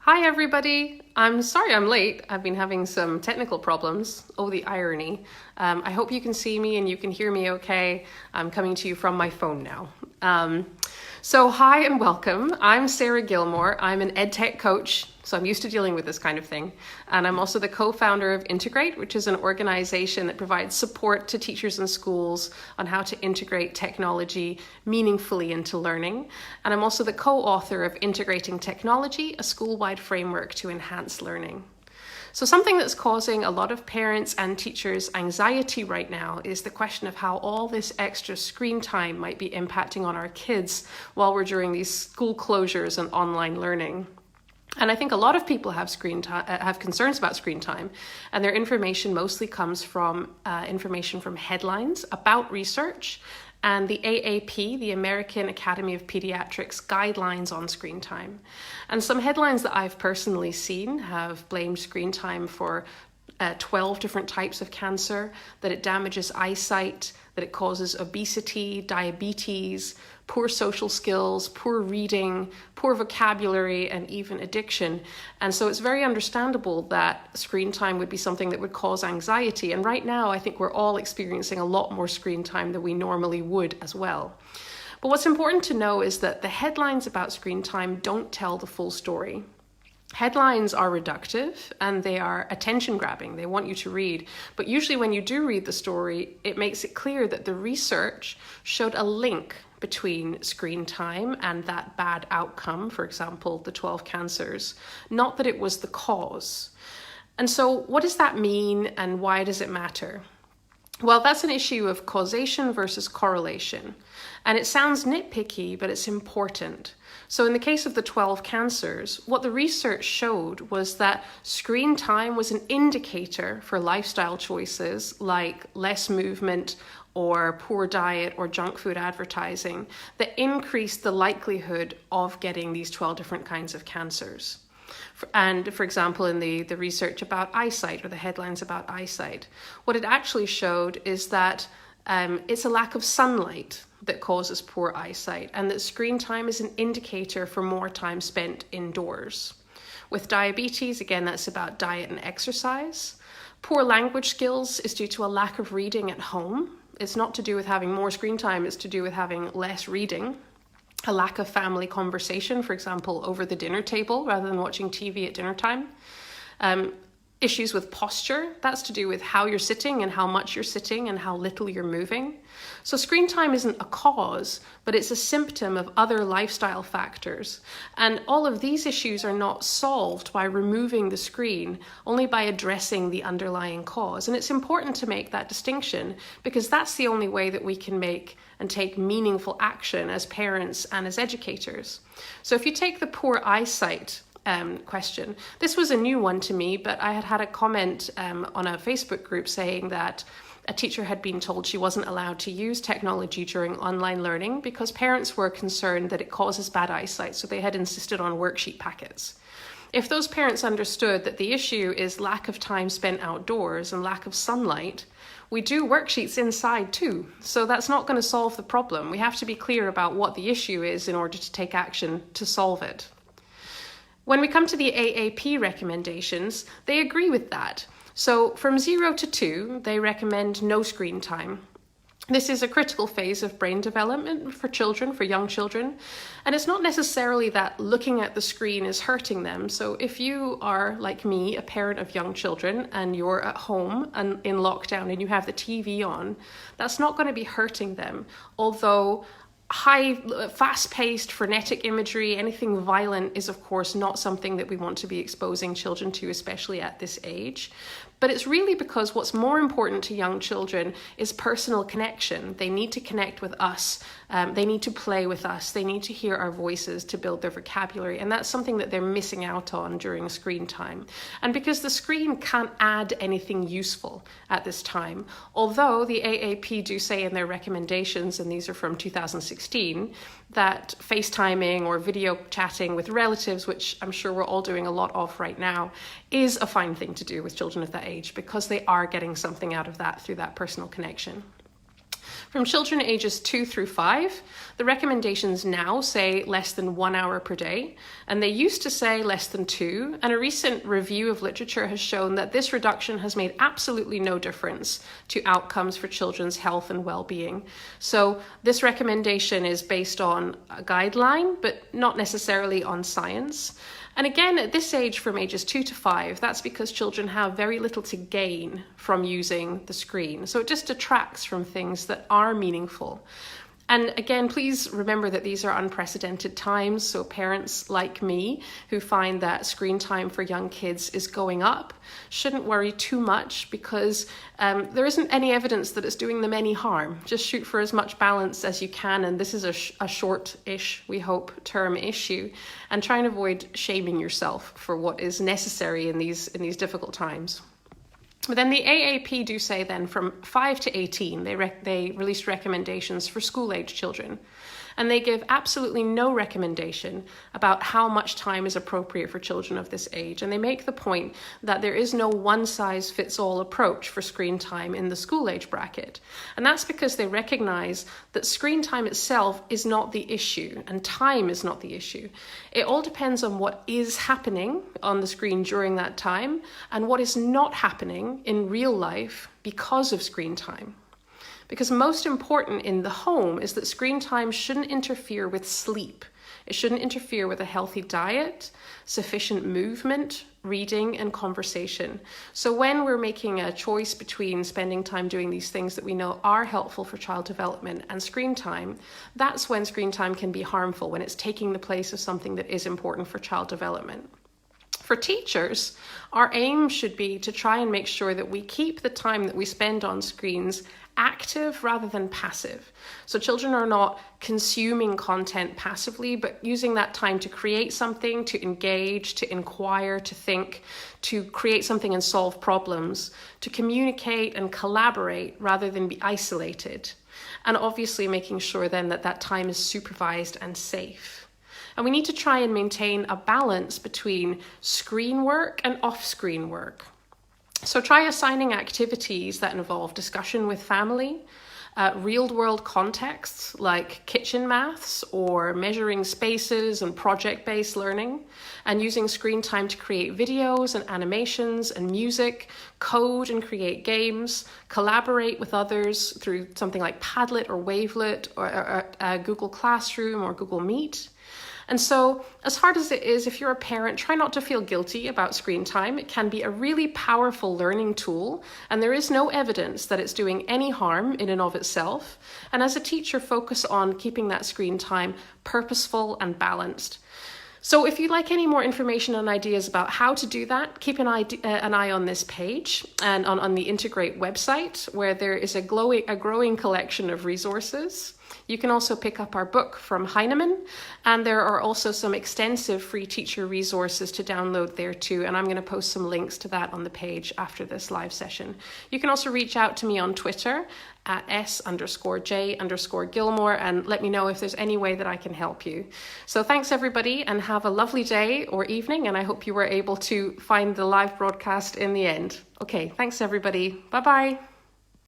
Hi everybody! I'm sorry I'm late. I've been having some technical problems. Oh, the irony. I hope you can see me and you can hear me okay. I'm coming to you from my phone now. So hi and welcome. I'm Sarah Gilmore. I'm an EdTech coach, so I'm used to dealing with this kind of thing. And I'm also the co-founder of Integrate, which is an organization that provides support to teachers and schools on how to integrate technology meaningfully into learning. And I'm also the co-author of Integrating Technology, a school-wide framework to enhance learning. So something that's causing a lot of parents and teachers anxiety right now is the question of how all this extra screen time might be impacting on our kids while we're during these school closures and online learning. And I think a lot of people have concerns about screen time, and their information mostly comes from information from headlines about research and the AAP, the American Academy of Pediatrics guidelines on screen time. And some headlines that I've personally seen have blamed screen time for 12 different types of cancer, that it damages eyesight, that it causes obesity, diabetes, poor social skills, poor reading, poor vocabulary, and even addiction. And so it's very understandable that screen time would be something that would cause anxiety. And right now, I think we're all experiencing a lot more screen time than we normally would as well. But what's important to know is that the headlines about screen time don't tell the full story. Headlines are reductive and they are attention grabbing. They want you to read. But usually when you do read the story, it makes it clear that the research showed a link between screen time and that bad outcome, for example, the 12 cancers, not that it was the cause. And so what does that mean and why does it matter? Well, that's an issue of causation versus correlation. And it sounds nitpicky, but it's important. So in the case of the 12 cancers, what the research showed was that screen time was an indicator for lifestyle choices like less movement or poor diet or junk food advertising that increased the likelihood of getting these 12 different kinds of cancers. And for example, in the research about eyesight or the headlines about eyesight, what it actually showed is that it's a lack of sunlight that causes poor eyesight, and that screen time is an indicator for more time spent indoors. With diabetes, again, that's about diet and exercise. Poor language skills is due to a lack of reading at home. It's not to do with having more screen time, it's to do with having less reading. A lack of family conversation, for example, over the dinner table rather than watching TV at dinner time. Issues with posture, that's to do with how you're sitting and how much you're sitting and how little you're moving. So screen time isn't a cause, but it's a symptom of other lifestyle factors. And all of these issues are not solved by removing the screen, only by addressing the underlying cause. And it's important to make that distinction because that's the only way that we can make and take meaningful action as parents and as educators. So if you take the poor eyesight question. This was a new one to me, but I had a comment on a Facebook group saying that a teacher had been told she wasn't allowed to use technology during online learning because parents were concerned that it causes bad eyesight, so they had insisted on worksheet packets. If those parents understood that the issue is lack of time spent outdoors and lack of sunlight, we do worksheets inside too, so that's not going to solve the problem. We have to be clear about what the issue is in order to take action to solve it. When we come to the AAP recommendations, they agree with that. So from 0 to 2, they recommend no screen time. This is a critical phase of brain development for children, for young children. And it's not necessarily that looking at the screen is hurting them. So if you are, like me, a parent of young children and you're at home and in lockdown and you have the TV on, that's not going to be hurting them. Although fast-paced, frenetic imagery, anything violent is of course not something that we want to be exposing children to, especially at this age. But it's really because what's more important to young children is personal connection. They need to connect with us. They need to play with us. They need to hear our voices to build their vocabulary. And that's something that they're missing out on during screen time. And because the screen can't add anything useful at this time, although the AAP do say in their recommendations, and these are from 2016, that FaceTiming or video chatting with relatives, which I'm sure we're all doing a lot of right now, is a fine thing to do with children of that age because they are getting something out of that through that personal connection. From children ages 2 through 5, the recommendations now say less than 1 hour per day, and they used to say less than 2, and a recent review of literature has shown that this reduction has made absolutely no difference to outcomes for children's health and well-being. So this recommendation is based on a guideline, but not necessarily on science. And again, at this age, from ages 2 to 5, that's because children have very little to gain from using the screen. So it just detracts from things that are meaningful. And again, please remember that these are unprecedented times. So parents like me who find that screen time for young kids is going up shouldn't worry too much, because there isn't any evidence that it's doing them any harm. Just shoot for as much balance as you can. And this is a short-ish, we hope, term issue. And try and avoid shaming yourself for what is necessary in these difficult times. But then the AAP do say then from 5 to 18, they released recommendations for school-age children. And they give absolutely no recommendation about how much time is appropriate for children of this age. And they make the point that there is no one-size-fits-all approach for screen time in the school-age bracket. And that's because they recognize that screen time itself is not the issue, and time is not the issue. It all depends on what is happening on the screen during that time and what is not happening in real life because of screen time. Because most important in the home is that screen time shouldn't interfere with sleep. It shouldn't interfere with a healthy diet, sufficient movement, reading, and conversation. So when we're making a choice between spending time doing these things that we know are helpful for child development and screen time, that's when screen time can be harmful, when it's taking the place of something that is important for child development. For teachers, our aim should be to try and make sure that we keep the time that we spend on screens active rather than passive. So children are not consuming content passively, but using that time to create something, to engage, to inquire, to think, to create something and solve problems, to communicate and collaborate rather than be isolated. And obviously making sure then that that time is supervised and safe. And we need to try and maintain a balance between screen work and off-screen work. So try assigning activities that involve discussion with family, real-world contexts like kitchen maths or measuring spaces and project-based learning, and using screen time to create videos and animations and music, code and create games, collaborate with others through something like Padlet or Wavelet or Google Classroom or Google Meet. And so, as hard as it is, if you're a parent, try not to feel guilty about screen time. It can be a really powerful learning tool, and there is no evidence that it's doing any harm in and of itself. And as a teacher, focus on keeping that screen time purposeful and balanced. So if you'd like any more information and ideas about how to do that, keep an eye on this page and on the Integrate website, where there is a growing collection of resources. You can also pick up our book from Heinemann, and there are also some extensive free teacher resources to download there too, and I'm going to post some links to that on the page after this live session. You can also reach out to me on Twitter at s_j_Gilmore and let me know if there's any way that I can help you. So thanks everybody, and have a lovely day or evening, and I hope you were able to find the live broadcast in the end. Okay, thanks everybody. Bye-bye.